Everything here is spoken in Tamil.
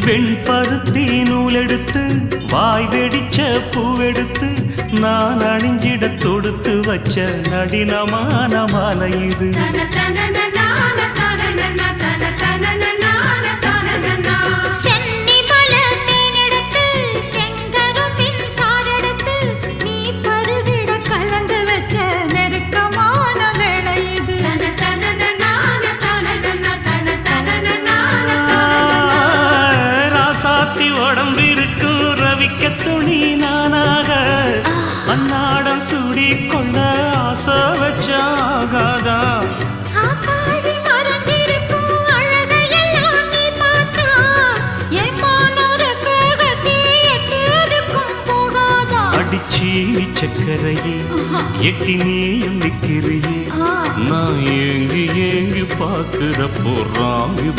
வெண்பருத்தி நூலெடுத்து வாய் வெடிச்ச பூவெடுத்து நான் அணிஞ்சிட தொடுத்து வச்ச நடினமான மாலை இது. உடம்பிருக்கும் ரவிக்க துணி நானாக அன்னாடம் சூடி கொள்ள ஆசை வச்சாகாதா. அடிச்சீனி சக்கரையே எட்டி நீயும் நிக்கிறியே நான் ஏங்கி ஏங்கி பார்க்கிற போறாங்க